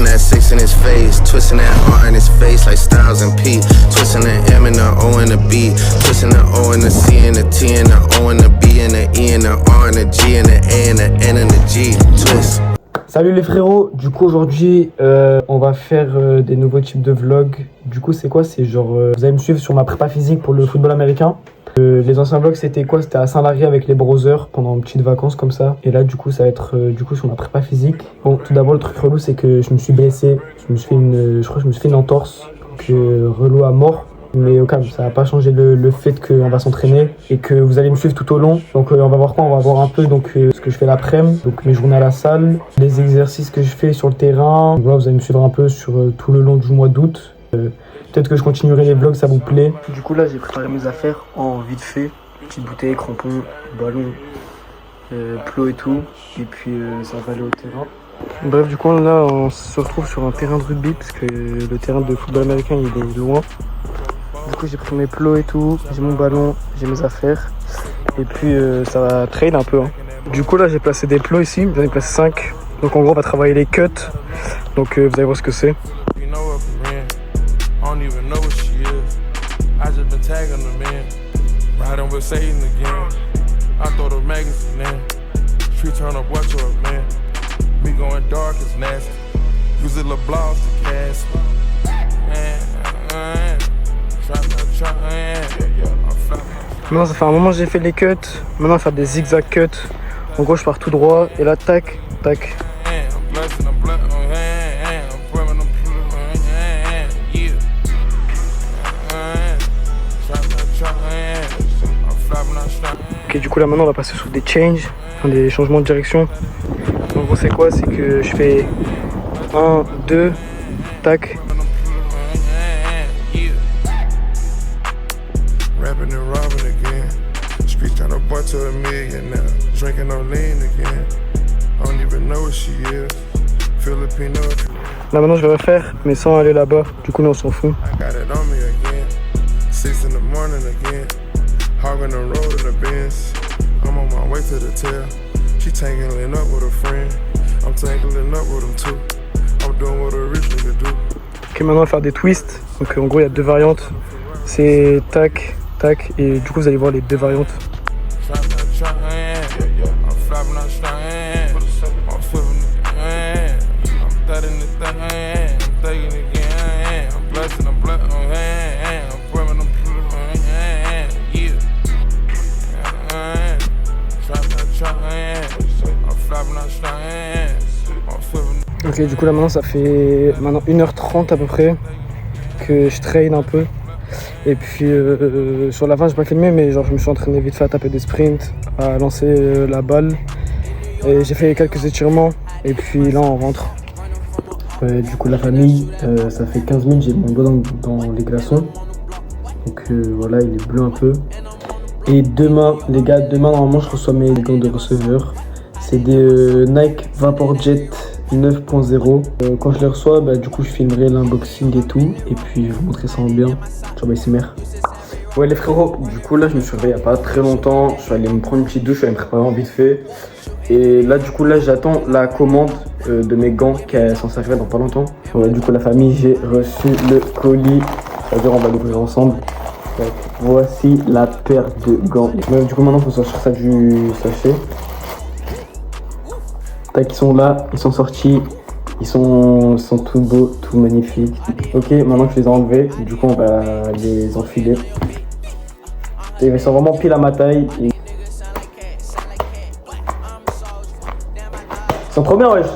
Twisting that six in his face, twisting that R in his face like Styles and P. Twisting the M and the O and the B, twisting the O and the C and the T and the O and the B and the E and the R and the G and the A and the N and the G. Twist. Salut les frérots, du coup aujourd'hui on va faire des nouveaux types de vlogs. Du coup c'est quoi? C'est genre vous allez me suivre sur ma prépa physique pour le football américain. Les anciens vlogs c'était quoi? C'était à Saint-Lary avec les brothers pendant une petite vacances comme ça. Et là du coup ça va être du coup sur ma prépa physique. Bon, tout d'abord le truc relou c'est que je me suis blessé. Je crois que je me suis fait une entorse. Donc relou à mort. Mais au calme, ça va pas changer le fait qu'on va s'entraîner et que vous allez me suivre tout au long. Donc on va voir quoi? On va voir un peu ce que je fais l'après-midi, donc mes journées à la salle, les exercices que je fais sur le terrain. Donc, voilà, vous allez me suivre un peu sur tout le long du mois d'août. Peut-être que je continuerai les vlogs, ça vous plaît. Du coup là j'ai préparé mes affaires en vite fait. Petite bouteille, crampons, ballon, plot et tout. Et puis ça va aller au terrain. Bref, du coup là on se retrouve sur un terrain de rugby parce que le terrain de football américain il est loin. Du coup j'ai pris mes plots et tout, j'ai mon ballon, j'ai mes affaires. Et puis ça va trail un peu. Hein. Du coup là j'ai placé des plots ici, j'en ai placé 5. Donc en gros on va travailler les cuts. Donc vous allez voir ce que c'est. Maintenant ça fait un moment que j'ai fait les cuts, maintenant faire des zigzag cuts. En gros je pars tout droit et là tac, tac. Ok, du coup là maintenant on va passer sur des changes, enfin, des changements de direction. En gros c'est quoi? C'est que je fais 1, 2, tac. Rapping and robbing again. Street trying to butt to a millionaire. Drinking no lean again. I don't even know what she is. Filipino. Là maintenant je vais refaire mais sans aller là-bas. Du coup nous on s'en fout. I got it on me again. 6 in the morning again. Hogging the road in the Benz. I'm on my way to the tail. She tangling up with a friend. I'm tangling up with them too. I'm doing what a rich nigga do. Ok, maintenant on va faire des twists. Donc en gros il y a deux variantes. C'est tac, tac, et du coup vous allez voir les deux variantes. Ok, du coup là maintenant ça fait 1h30 à peu près que je traîne un peu. Et puis sur la fin j'ai pas filmé mais genre je me suis entraîné vite fait à taper des sprints, à lancer la balle. Et j'ai fait quelques étirements et puis là on rentre. Du coup la famille, ça fait 15 minutes j'ai mon doigt dans les glaçons. Donc voilà il est bleu un peu. Et demain les gars, demain normalement je reçois mes gants de receveur. C'est des Nike VaporJet 9.0. Quand je les reçois, du coup je filmerai l'unboxing et tout. Et puis je vais vous montrer ça en bien. Ciao bye SMR. Ouais les frérots, du coup là je me suis réveillé il n'y a pas très longtemps. Je suis allé me prendre une petite douche, je suis allé me préparer en vite fait. Et là du coup là j'attends la commande de mes gants qui est censée arriver dans pas longtemps. Ouais, du coup la famille, j'ai reçu le colis. C'est-à-dire on va l'ouvrir ensemble. Donc, voici la paire de gants. Du coup maintenant il faut sortir ça du sachet. Tac, ils sont là, ils sont sortis, ils sont tout beaux, tout magnifiques. Ok, maintenant que je les ai enlevés, du coup on va les enfiler. Et ils sont vraiment pile à ma taille. Ils sont trop bien, wesh.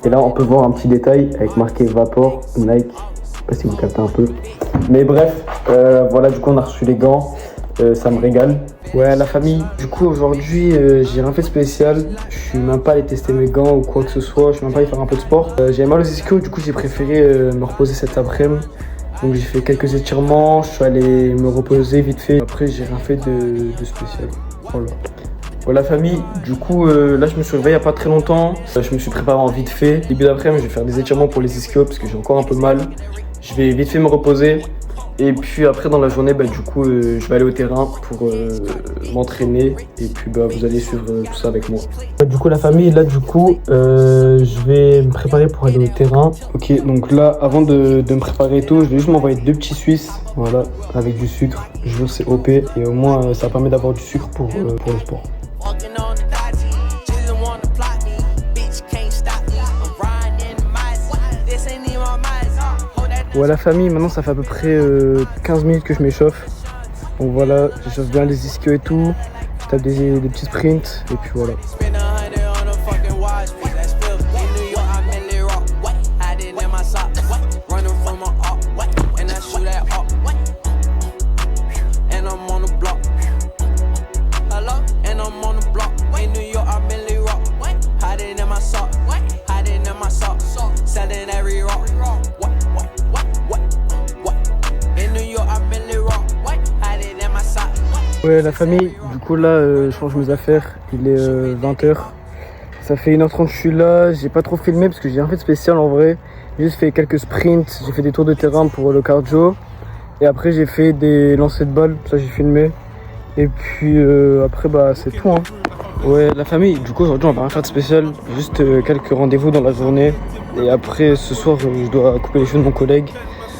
Et là on peut voir un petit détail avec marqué Vapor, Nike. Je sais pas si vous captez un peu. Mais bref, voilà, du coup on a reçu les gants. Ça me régale. Ouais la famille, du coup aujourd'hui j'ai rien fait de spécial. Je suis même pas allé tester mes gants ou quoi que ce soit. Je suis même pas allé faire un peu de sport. J'avais mal aux ischios, du coup j'ai préféré me reposer cet après-midi. Donc j'ai fait quelques étirements, je suis allé me reposer vite fait. Après j'ai rien fait de spécial. Voilà. Voilà la famille, du coup là je me suis réveillé il y a pas très longtemps. Je me suis préparé en vite fait. Début d'après-midi je vais faire des étirements pour les ischios parce que j'ai encore un peu mal. Je vais vite fait me reposer. Et puis après dans la journée, du coup, je vais aller au terrain pour m'entraîner. Et puis vous allez suivre tout ça avec moi. Du coup la famille, là du coup, je vais me préparer pour aller au terrain. Ok, donc là avant de me préparer et tout, je vais juste m'envoyer 2 petits Suisses, voilà, avec du sucre. Je jure c'est OP et au moins ça permet d'avoir du sucre pour le sport. Ouais la famille, maintenant ça fait à peu près 15 minutes que je m'échauffe. Donc voilà, j'échauffe bien les ischios et tout. Je tape des petits sprints et puis voilà. Ouais la famille, du coup là je change mes affaires, il est 20h. Ça fait 1h30 que je suis là, j'ai pas trop filmé parce que j'ai rien fait de spécial en vrai. J'ai juste fait quelques sprints, j'ai fait des tours de terrain pour le cardio. Et après j'ai fait des lancers de balles, ça j'ai filmé. Et puis après c'est tout hein. Ouais la famille, du coup aujourd'hui on va rien faire de spécial, juste quelques rendez-vous dans la journée. Et après ce soir je dois couper les cheveux de mon collègue.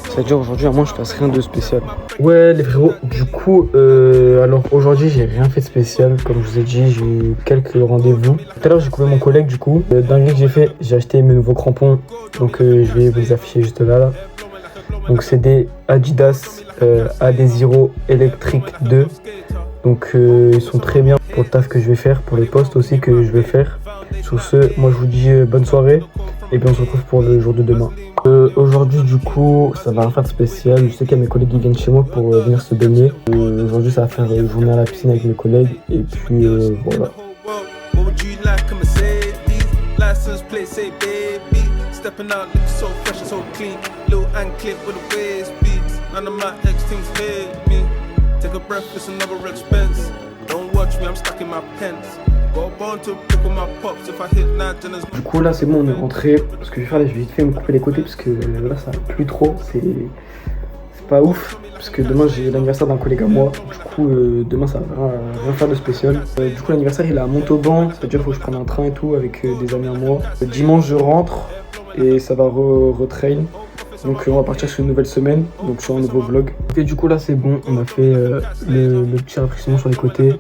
C'est-à-dire aujourd'hui à moi je fasse rien de spécial. Ouais les frérots, du coup alors aujourd'hui j'ai rien fait de spécial. Comme je vous ai dit, j'ai eu quelques rendez-vous. Tout à l'heure j'ai coupé mon collègue du coup. Dinguerie que j'ai fait, j'ai acheté mes nouveaux crampons. Donc je vais vous les afficher juste là. Donc c'est des Adidas AD0 Electric 2. Donc ils sont très bien pour le taf que je vais faire, pour les posts aussi que je vais faire. Sur ce, moi je vous dis bonne soirée. Et puis on se retrouve pour le jour de demain. Aujourd'hui du coup ça va rien faire de spécial. Je sais qu'il y a mes collègues qui viennent chez moi pour venir se baigner. Aujourd'hui ça va faire une journée à la piscine avec mes collègues. Et puis voilà. Du coup là c'est bon, on est rentré. Ce que je vais faire là, je vais vite fait me couper les côtés parce que là ça va plus trop, c'est pas ouf. Parce que demain j'ai l'anniversaire d'un collègue à moi. Du coup demain ça va rien faire de spécial. Du coup l'anniversaire il est à Montauban, c'est-à-dire qu'il faut que je prenne un train et tout avec des amis à moi. Dimanche je rentre et ça va retrain. Donc on va partir sur une nouvelle semaine, donc sur un nouveau vlog. Et du coup là c'est bon, on a fait le petit rafraîchissement sur les côtés.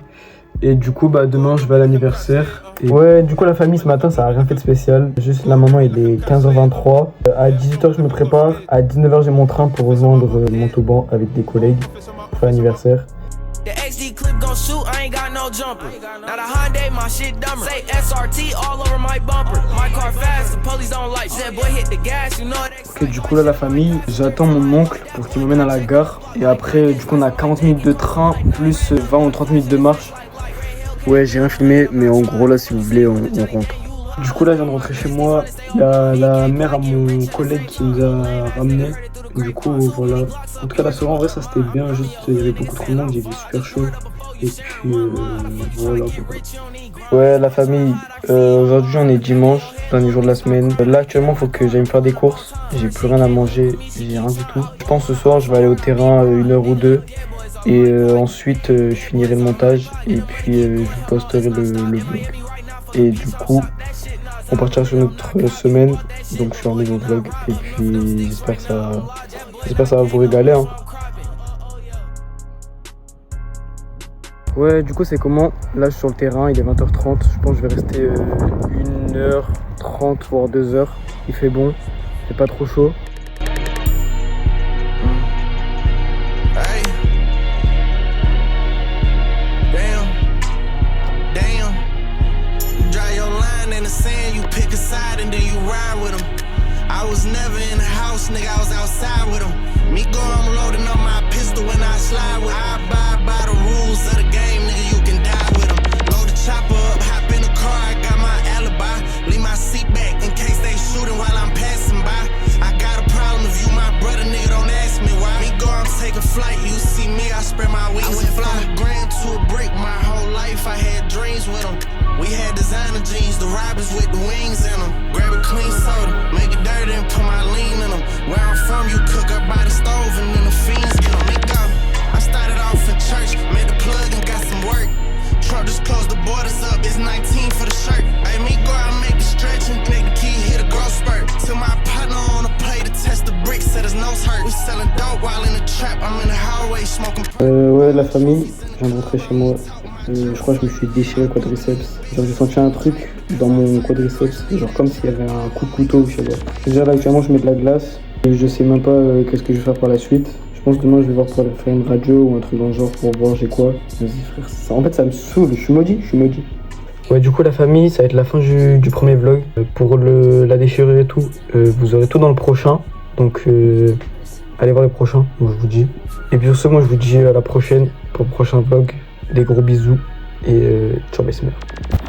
Et du coup demain je vais à l'anniversaire. Ouais du coup la famille ce matin ça a rien fait de spécial. Juste là maintenant il est 15h23. À 18h je me prépare. À 19h j'ai mon train pour rejoindre Montauban avec des collègues pour faire l'anniversaire. Ok du coup là la famille, j'attends mon oncle pour qu'il m'emmène à la gare. Et après du coup on a 40 minutes de train plus 20 ou 30 minutes de marche. Ouais j'ai rien filmé mais en gros là si vous voulez on rentre. Du coup là je viens de rentrer chez moi. Il y a la mère à mon collègue qui nous a ramenés. Du coup voilà. En tout cas la soirée en vrai ça c'était bien, juste il y avait beaucoup trop de monde, il faisait super chaud. Et puis voilà. Ouais la famille, aujourd'hui on est dimanche, dernier jour de la semaine. Là actuellement il faut que j'aille me faire des courses. J'ai plus rien à manger, j'ai rien du tout. Je pense ce soir je vais aller au terrain 1 heure ou 2. Et ensuite je finirai le montage et puis je vous posterai le vlog. Et du coup on partira sur notre semaine, donc sur un nouveau vlog. Et puis j'espère que ça va vous régaler hein. Ouais du coup c'est comment? Là je suis sur le terrain, il est 20h30. Je pense que je vais rester 1h30 voire 2h. Il fait bon, c'est pas trop chaud. I was never in the house, nigga, I was outside with him. Me go, I'm loading up my pistol when I slide with him. I abide by the rules of the game, nigga, you can die with him. Load the chopper up, hop in the car, I got my alibi. Leave my seat back in case they shooting while I'm passing by. I got a problem if you my brother, nigga, don't ask me why. Me go, I'm taking flight, you see me, I spread my wings and fly. From a grand to a break, my whole life I had dreams with them. We had designer jeans, the robbers with the wings in them. Grab a clean soda, make it dirty and put my lean in them. Where I'm from, you cook up by the stove and then the fiends get house hurt. We selling dope while in the trap. I'm in the hallway smoking. Ouais, la famille, je viens de rentrer chez moi. Je crois que je me suis déchiré le quadriceps. Genre j'ai senti un truc dans mon quadriceps, genre comme s'il y avait un coup de couteau, je sais pas. Déjà là actuellement je mets de la glace. Je sais même pas qu'est-ce que je vais faire par la suite. Je pense que demain je vais voir pour faire une radio ou un truc dans le genre pour voir j'ai quoi. Vas-y frère, en fait ça me saoule, je suis maudit. Ouais, du coup la famille, ça va être la fin du premier vlog. Pour la déchirure et tout, vous aurez tout dans le prochain. Donc allez voir le prochain, moi je vous dis. Et puis sur ce, moi je vous dis à la prochaine pour le prochain vlog. Des gros bisous et ciao mes mères.